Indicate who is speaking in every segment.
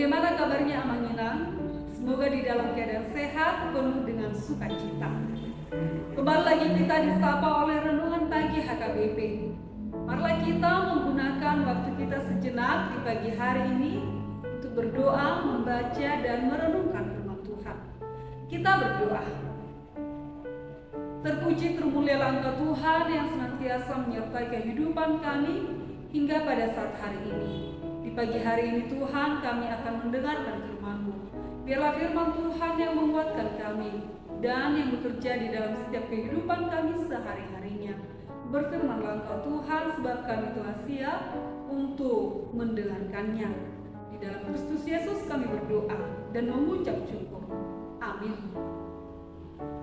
Speaker 1: Bagaimana kabarnya Amanginang? Semoga di dalam keadaan sehat, penuh dengan sukacita. Kembali lagi kita disapa oleh renungan pagi HKBP. Marilah kita menggunakan waktu kita sejenak di pagi hari ini untuk berdoa, membaca, dan merenungkan firman Tuhan. Kita berdoa. Terpuji termulialah Engkau Tuhan yang senantiasa menyertai kehidupan kami hingga pada saat hari ini. Di pagi hari ini Tuhan, kami akan mendengarkan firman-Mu. Biarlah firman Tuhan yang menguatkan kami dan yang bekerja di dalam setiap kehidupan kami sehari-harinya. Berfirmanlah Engkau Tuhan, sebab kami telah siap untuk mendengarkannya. Di dalam Kristus Yesus kami berdoa dan mengucap syukur. Amin.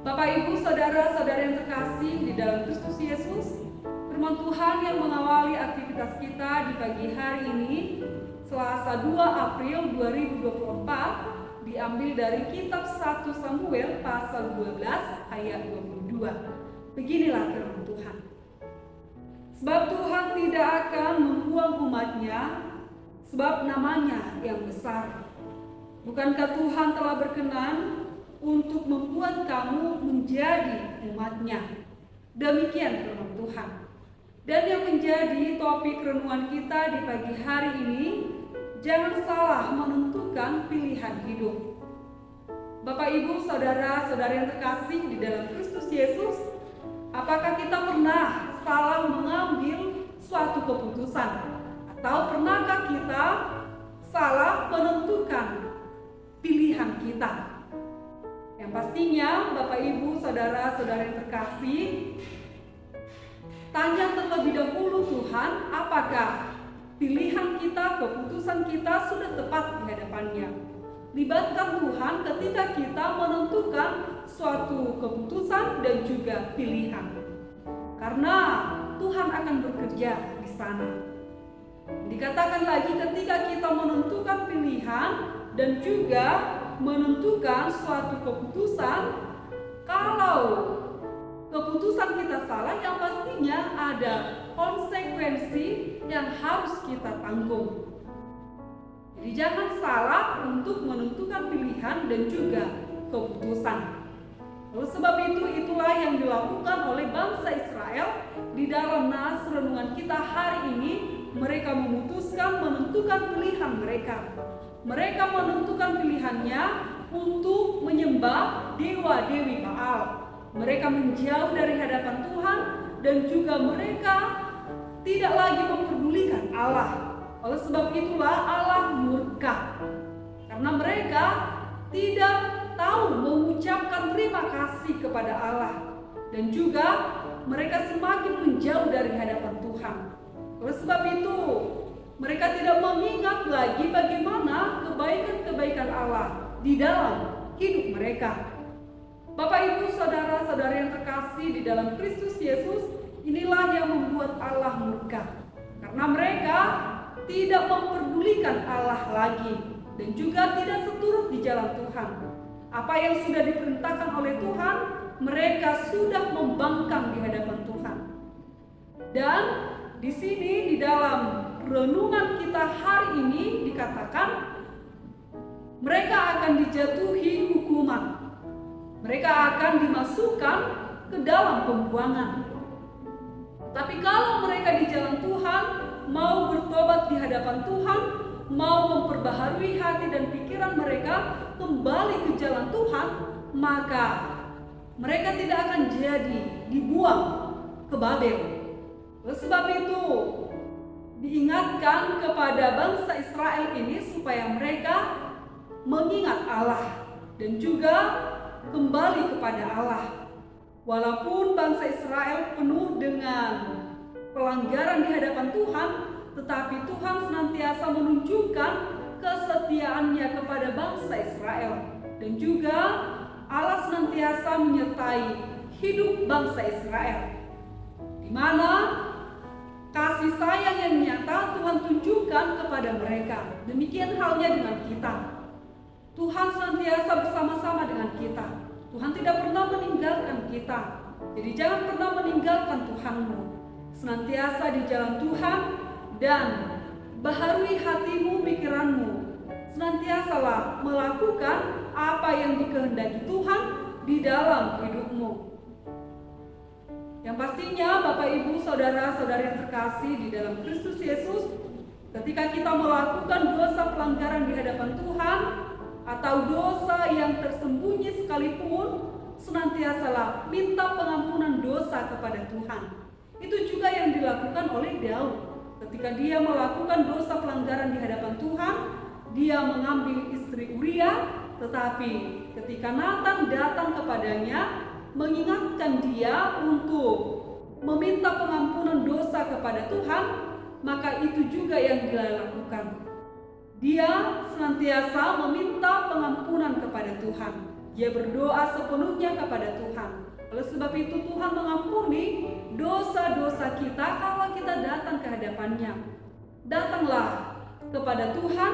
Speaker 1: Bapak, Ibu, saudara-saudara yang terkasih di dalam Kristus Yesus, firman Tuhan yang mengawali aktivitas kita di pagi hari ini, Selasa 2 April 2024, diambil dari kitab 1 Samuel pasal 12 ayat 22. Beginilah firman Tuhan. Sebab Tuhan tidak akan membuang umat-Nya, sebab namanya yang besar. Bukankah Tuhan telah berkenan untuk membuat kamu menjadi umat-Nya? Demikian firman Tuhan. Dan yang menjadi topik renungan kita di pagi hari ini, jangan salah menentukan pilihan hidup. Bapak, Ibu, saudara-saudara yang terkasih di dalam Kristus Yesus, apakah kita pernah salah mengambil suatu keputusan? Atau pernahkah kita salah menentukan pilihan kita? Yang pastinya, Bapak, Ibu, saudara-saudara yang terkasih, tanya terlebih dahulu Tuhan, apakah pilihan kita, keputusan kita sudah tepat di hadapan-Nya. Libatkan Tuhan ketika kita menentukan suatu keputusan dan juga pilihan. Karena Tuhan akan bekerja di sana. Dikatakan lagi, ketika kita menentukan pilihan dan juga menentukan suatu keputusan, kalau keputusan kita salah, yang pastinya ada konsekuensi yang harus kita tanggung. Jadi jangan salah untuk menentukan pilihan dan juga keputusan. Oleh sebab itu, itulah yang dilakukan oleh bangsa Israel di dalam nas renungan kita hari ini. Mereka memutuskan menentukan pilihan mereka. Mereka menentukan pilihannya untuk menyembah dewa-dewi Baal. Mereka menjauh dari hadapan Tuhan dan juga mereka tidak lagi memperdulikan Allah. Oleh sebab itulah Allah murka. Karena mereka tidak tahu mengucapkan terima kasih kepada Allah. Dan juga mereka semakin menjauh dari hadapan Tuhan. Oleh sebab itu, mereka tidak mengingat lagi bagaimana kebaikan-kebaikan Allah di dalam hidup mereka. Bapak, Ibu, saudara-saudara yang terkasih di dalam Kristus Yesus, inilah yang membuat Allah murka. Karena mereka tidak memperdulikan Allah lagi dan juga tidak seturut di jalan Tuhan. Apa yang sudah diperintahkan oleh Tuhan, mereka sudah membangkang di hadapan Tuhan. Dan di sini di dalam renungan kita hari ini dikatakan mereka akan dijatuhi hukuman. Mereka akan dimasukkan ke dalam pembuangan. Tapi kalau mereka di jalan Tuhan, mau bertobat di hadapan Tuhan, mau memperbaharui hati dan pikiran mereka kembali ke jalan Tuhan, maka mereka tidak akan jadi dibuang ke Babel. Oleh sebab itu, diingatkan kepada bangsa Israel ini supaya mereka mengingat Allah dan juga kembali kepada Allah. Walaupun bangsa Israel penuh dengan pelanggaran di hadapan Tuhan, tetapi Tuhan senantiasa menunjukkan kesetiaannya kepada bangsa Israel. Dan juga Allah senantiasa menyertai hidup bangsa Israel, di mana kasih sayang yang nyata Tuhan tunjukkan kepada mereka. Demikian halnya dengan kita. Tuhan senantiasa bersama-sama dengan kita. Tuhan tidak pernah meninggalkan kita. Jadi jangan pernah meninggalkan Tuhanmu. Senantiasa di jalan Tuhan dan baharui hatimu, pikiranmu, Senantiasalah melakukan apa yang dikehendaki Tuhan di dalam hidupmu. Yang pastinya Bapak Ibu saudara-saudari yang terkasih di dalam Kristus Yesus, ketika kita melakukan dosa pelanggaran di hadapan Tuhan atau dosa yang tersembunyi sekalipun, senantiasalah minta pengampunan dosa kepada Tuhan. Itu juga yang dilakukan oleh Daud. Ketika dia melakukan dosa pelanggaran di hadapan Tuhan, dia mengambil istri Uria, tetapi ketika Nathan datang kepadanya mengingatkan dia untuk meminta pengampunan dosa kepada Tuhan, maka itu juga yang dia lakukan. Dia senantiasa meminta pengampunan kepada Tuhan. Dia berdoa sepenuhnya kepada Tuhan. Oleh sebab itu Tuhan mengampuni dosa-dosa kita kalau kita datang ke hadapannya. Datanglah kepada Tuhan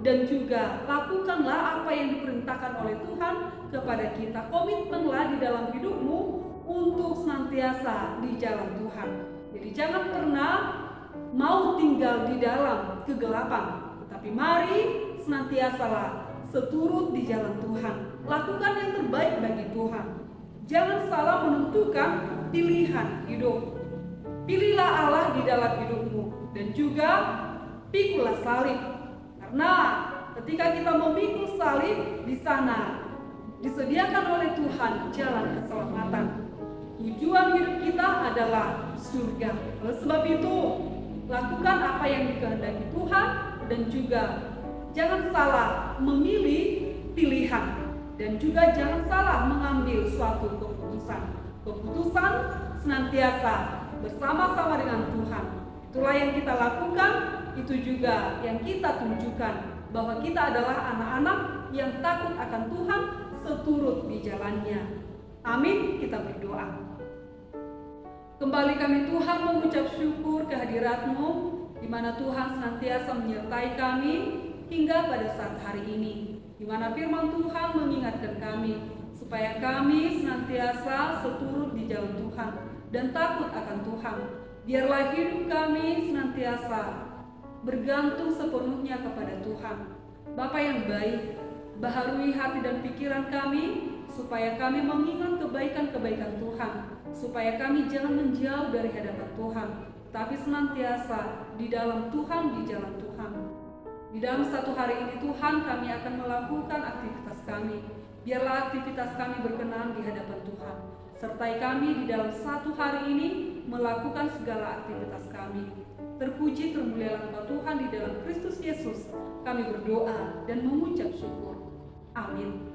Speaker 1: dan juga lakukanlah apa yang diperintahkan oleh Tuhan kepada kita. Komitmenlah di dalam hidupmu untuk senantiasa di jalan Tuhan. Jadi jangan pernah mau tinggal di dalam kegelapan, tetapi mari senantiasalah seturut di jalan Tuhan. Lakukan yang terbaik bagi Tuhan. Jangan salah menentukan pilihan hidup. Pilihlah Allah di dalam hidupmu dan juga pikulah salib. Karena ketika kita memikul salib, di sana disediakan oleh Tuhan jalan keselamatan. Tujuan hidup kita adalah surga. Oleh sebab itu, lakukan apa yang dikehendaki Tuhan dan juga jangan salah memilih pilihan dan juga jangan salah mengambil suatu keputusan. Keputusan senantiasa bersama-sama dengan Tuhan. Itulah yang kita lakukan. Itu juga yang kita tunjukkan bahwa kita adalah anak-anak yang takut akan Tuhan, seturut di jalannya. Amin. Kita berdoa. Kembali kami Tuhan mengucap syukur kehadirat-Mu, di mana Tuhan senantiasa menyertai kami hingga pada saat hari ini, di mana firman Tuhan mengingatkan kami supaya kami senantiasa seturut di jalan Tuhan dan takut akan Tuhan. Biarlah hidup kami senantiasa bergantung sepenuhnya kepada Tuhan. Bapa yang baik, baharui hati dan pikiran kami supaya kami mengingat kebaikan-kebaikan Tuhan, supaya kami jangan menjauh dari hadapan Tuhan, tapi senantiasa di dalam Tuhan, di jalan Tuhan. Di dalam satu hari ini Tuhan, kami akan melakukan aktivitas kami. Biarlah aktivitas kami berkenan di hadapan Tuhan. Sertai kami di dalam satu hari ini melakukan segala aktivitas kami. Terpuji termulialah Engkau Tuhan di dalam Kristus Yesus. Kami berdoa dan mengucap syukur. Amin.